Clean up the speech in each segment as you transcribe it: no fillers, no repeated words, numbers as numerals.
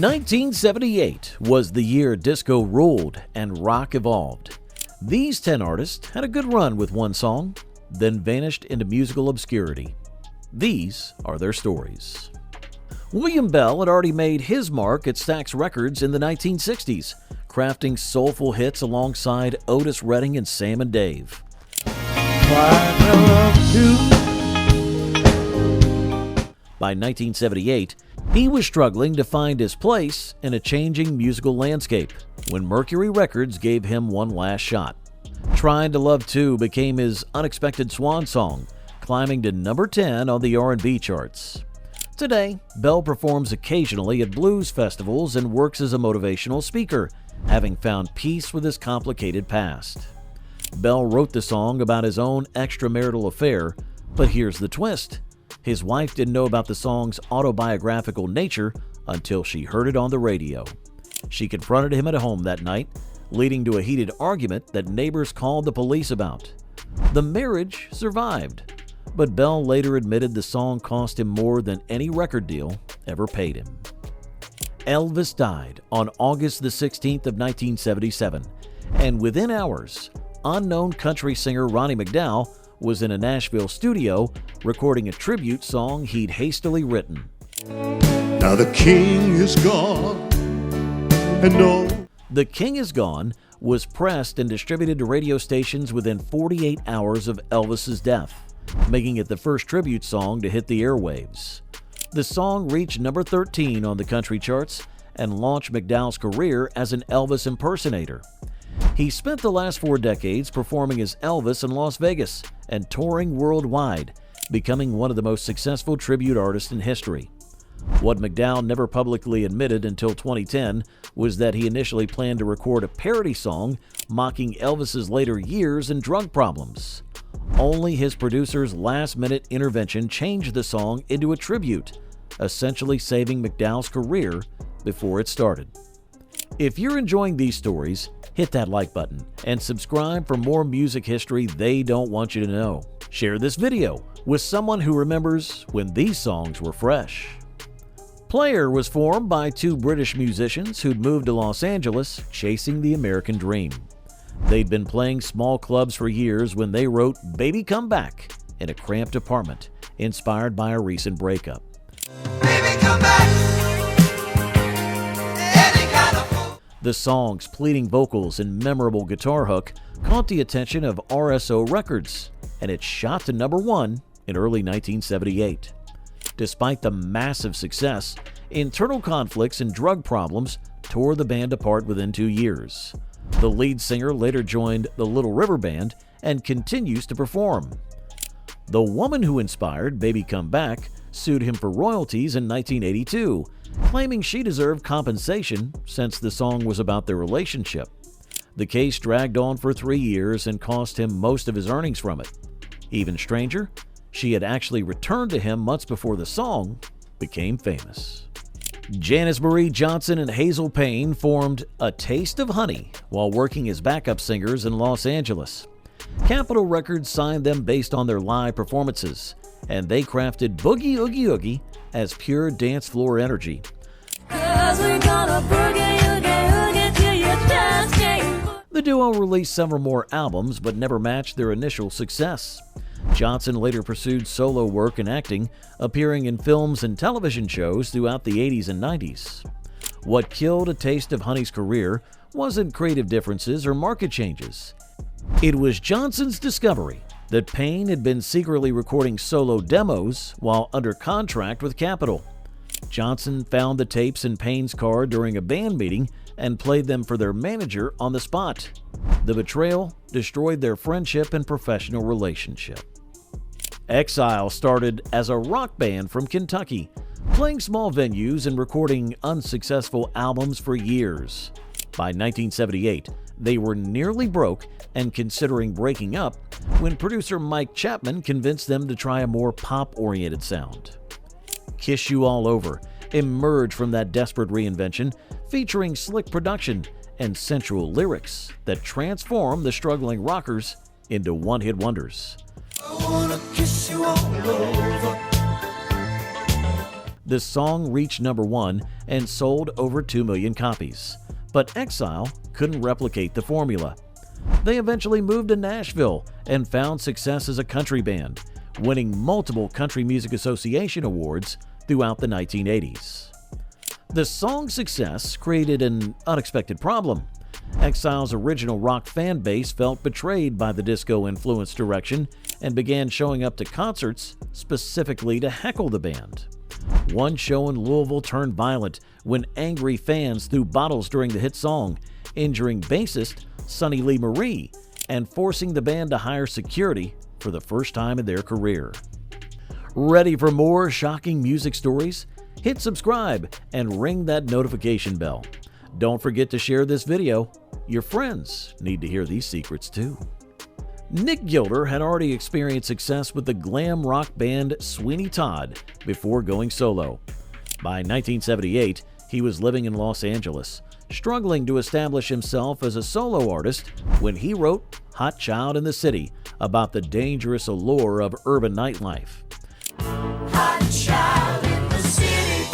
1978 was the year disco ruled and rock evolved. These 10 artists had a good run with one song, then vanished into musical obscurity. These are their stories. William Bell had already made his mark at Stax Records in the 1960s, crafting soulful hits alongside Otis Redding and Sam and Dave. By 1978, he was struggling to find his place in a changing musical landscape when Mercury Records gave him one last shot. Trying to Love 2 became his unexpected swan song, climbing to number 10 on the R&B charts. Today, Bell performs occasionally at blues festivals and works as a motivational speaker, having found peace with his complicated past. Bell wrote the song about his own extramarital affair, but here's the twist. His wife didn't know about the song's autobiographical nature until she heard it on the radio. She confronted him at home that night, leading to a heated argument that neighbors called the police about. The marriage survived, but Bell later admitted the song cost him more than any record deal ever paid him. Elvis died on August the 16th of 1977, and within hours, unknown country singer Ronnie McDowell was in a Nashville studio recording a tribute song he'd hastily written. Now the king is gone, and no. The King Is Gone was pressed and distributed to radio stations within 48 hours of Elvis's death, making it the first tribute song to hit the airwaves. The song reached number 13 on the country charts and launched McDowell's career as an Elvis impersonator. He spent the last 4 decades performing as Elvis in Las Vegas and touring worldwide, becoming one of the most successful tribute artists in history. What McDowell never publicly admitted until 2010 was that he initially planned to record a parody song mocking Elvis's later years and drug problems. Only his producer's last-minute intervention changed the song into a tribute, essentially saving McDowell's career before it started. If you're enjoying these stories, hit that like button and subscribe for more music history they don't want you to know. Share this video with someone who remembers when these songs were fresh. Player was formed by 2 British musicians who'd moved to Los Angeles chasing the American dream. They'd been playing small clubs for years when they wrote Baby Come Back in a cramped apartment, inspired by a recent breakup. Baby, come back. The song's pleading vocals and memorable guitar hook caught the attention of RSO Records, and it shot to number 1 in early 1978. Despite the massive success, internal conflicts and drug problems tore the band apart within 2 years. The lead singer later joined the Little River Band and continues to perform. The woman who inspired Baby Come Back sued him for royalties in 1982, claiming she deserved compensation since the song was about their relationship. The case dragged on for 3 years and cost him most of his earnings from it. Even stranger, she had actually returned to him months before the song became famous. Janice Marie Johnson and Hazel Payne formed A Taste of Honey while working as backup singers in Los Angeles. Capitol Records signed them based on their live performances, and they crafted Boogie Oogie Oogie as pure dance floor energy. The duo released several more albums but never matched their initial success. Johnson later pursued solo work and acting, appearing in films and television shows throughout the 80s and 90s. What killed A Taste of Honey's career wasn't creative differences or market changes. It was Johnson's discovery that Payne had been secretly recording solo demos while under contract with Capitol. Johnson found the tapes in Payne's car during a band meeting and played them for their manager on the spot. The betrayal destroyed their friendship and professional relationship. Exile started as a rock band from Kentucky, playing small venues and recording unsuccessful albums for years. By 1978, they were nearly broke and considering breaking up when producer Mike Chapman convinced them to try a more pop-oriented sound. Kiss You All Over emerged from that desperate reinvention, featuring slick production and sensual lyrics that transformed the struggling rockers into one-hit wonders. I wanna kiss you all over. This song reached #1 and sold over 2 million copies. But Exile couldn't replicate the formula. They eventually moved to Nashville and found success as a country band, winning multiple Country Music Association awards throughout the 1980s. The song's success created an unexpected problem. Exile's original rock fan base felt betrayed by the disco-influenced direction and began showing up to concerts specifically to heckle the band. One show in Louisville turned violent when angry fans threw bottles during the hit song, injuring bassist Sonny Lee Marie and forcing the band to hire security for the first time in their career. Ready for more shocking music stories? Hit subscribe and ring that notification bell. Don't forget to share this video. Your friends need to hear these secrets too. Nick Gilder had already experienced success with the glam rock band Sweeney Todd before going solo. By 1978, he was living in Los Angeles, struggling to establish himself as a solo artist when he wrote Hot Child in the City about the dangerous allure of urban nightlife. Hot child in the city.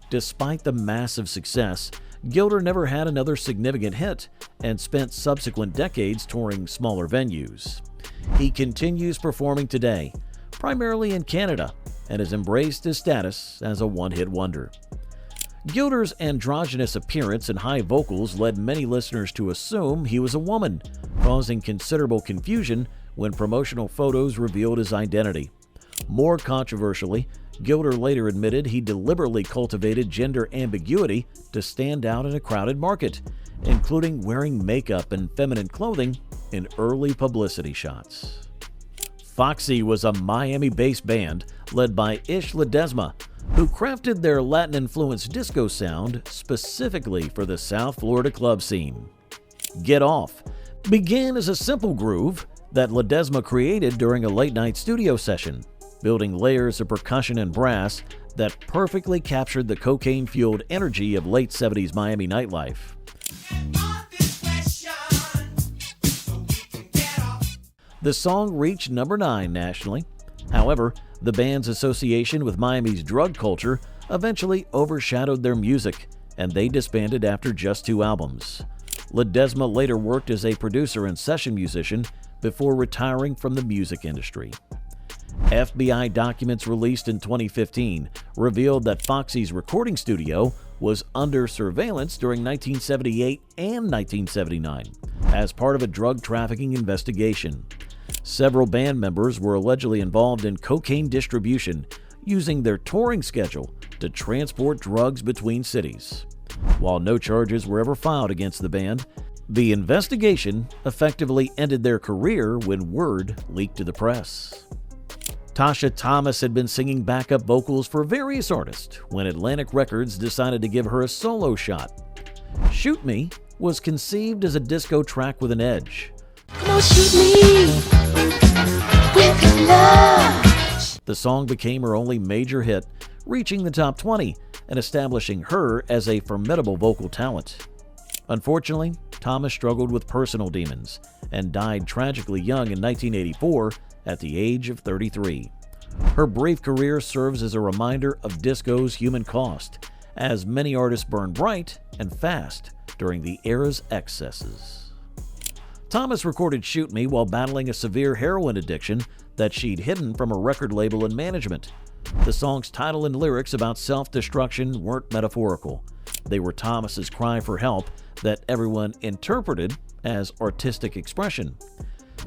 Despite the massive success, Gilder never had another significant hit and spent subsequent decades touring smaller venues. He continues performing today, primarily in Canada, and has embraced his status as a one-hit wonder. Gilder's androgynous appearance and high vocals led many listeners to assume he was a woman, causing considerable confusion when promotional photos revealed his identity. More controversially, Gilder later admitted he deliberately cultivated gender ambiguity to stand out in a crowded market, including wearing makeup and feminine clothing in early publicity shots. Foxy was a Miami-based band led by Ish Ledesma, who crafted their Latin-influenced disco sound specifically for the South Florida club scene. Get Off began as a simple groove that Ledesma created during a late-night studio session, building layers of percussion and brass that perfectly captured the cocaine-fueled energy of late 70s Miami nightlife. The song reached #9 nationally. However, the band's association with Miami's drug culture eventually overshadowed their music, and they disbanded after just 2 albums. Ledesma later worked as a producer and session musician before retiring from the music industry. FBI documents released in 2015 revealed that Foxy's recording studio was under surveillance during 1978 and 1979 as part of a drug trafficking investigation. Several band members were allegedly involved in cocaine distribution, using their touring schedule to transport drugs between cities. While no charges were ever filed against the band, the investigation effectively ended their career when word leaked to the press. Tasha Thomas had been singing backup vocals for various artists when Atlantic Records decided to give her a solo shot. Shoot Me was conceived as a disco track with an edge. Come on, shoot me with your love. The song became her only major hit, reaching the top 20 and establishing her as a formidable vocal talent. Unfortunately, Thomas struggled with personal demons and died tragically young in 1984 at the age of 33. Her brief career serves as a reminder of disco's human cost, as many artists burned bright and fast during the era's excesses. Thomas recorded Shoot Me while battling a severe heroin addiction that she'd hidden from a record label and management. The song's title and lyrics about self-destruction weren't metaphorical. They were Thomas's cry for help that everyone interpreted as artistic expression.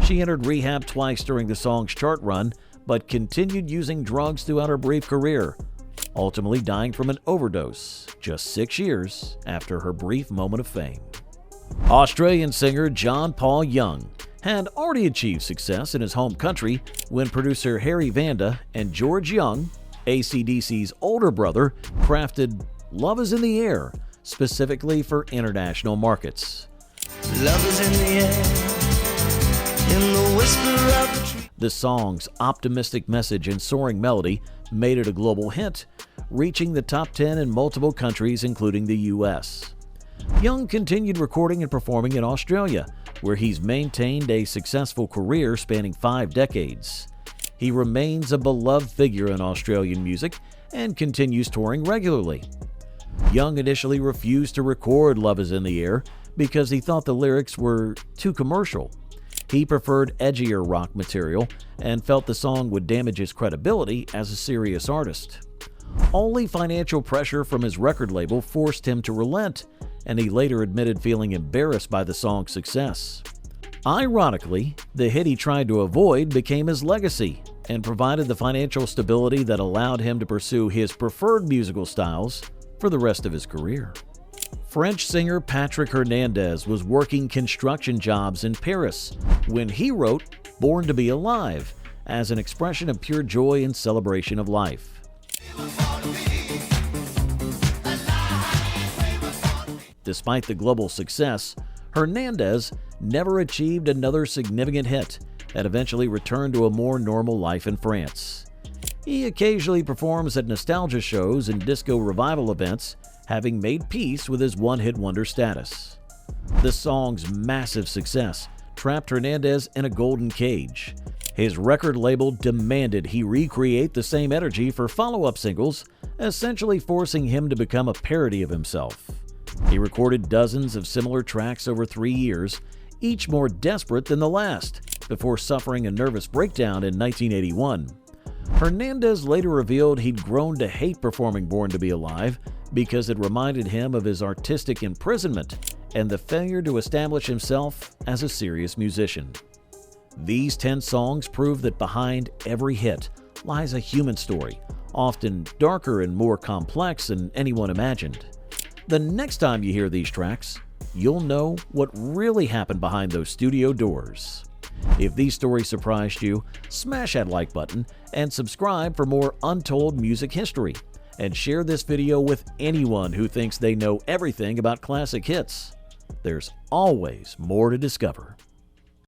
She entered rehab twice during the song's chart run, but continued using drugs throughout her brief career, ultimately dying from an overdose just 6 years after her brief moment of fame. Australian singer John Paul Young had already achieved success in his home country when producer Harry Vanda and George Young, AC/DC's older brother, crafted Love Is in the Air specifically for international markets. Love is in the air. In the whisper of the tree. The song's optimistic message and soaring melody made it a global hit, reaching the top 10 in multiple countries, including the U.S. Young continued recording and performing in Australia, where he's maintained a successful career spanning 5 decades. he remains a beloved figure in Australian music and continues touring regularly. Young initially refused to record Love Is in the Air because he thought the lyrics were too commercial. He preferred edgier rock material and felt the song would damage his credibility as a serious artist. Only financial pressure from his record label forced him to relent, and he later admitted feeling embarrassed by the song's success. Ironically, the hit he tried to avoid became his legacy and provided the financial stability that allowed him to pursue his preferred musical styles for the rest of his career. French singer Patrick Hernandez was working construction jobs in Paris when he wrote Born to Be Alive as an expression of pure joy and celebration of life. Despite the global success, Hernandez never achieved another significant hit and eventually returned to a more normal life in France. He occasionally performs at nostalgia shows and disco revival events, having made peace with his one-hit wonder status. The song's massive success trapped Hernandez in a golden cage. His record label demanded he recreate the same energy for follow-up singles, essentially forcing him to become a parody of himself. He recorded dozens of similar tracks over 3 years, each more desperate than the last, before suffering a nervous breakdown in 1981. Hernandez later revealed he'd grown to hate performing Born to Be Alive because it reminded him of his artistic imprisonment and the failure to establish himself as a serious musician. These 10 songs prove that behind every hit lies a human story, often darker and more complex than anyone imagined. The next time you hear these tracks, you'll know what really happened behind those studio doors. If these stories surprised you, smash that like button and subscribe for more untold music history. And share this video with anyone who thinks they know everything about classic hits. There's always more to discover.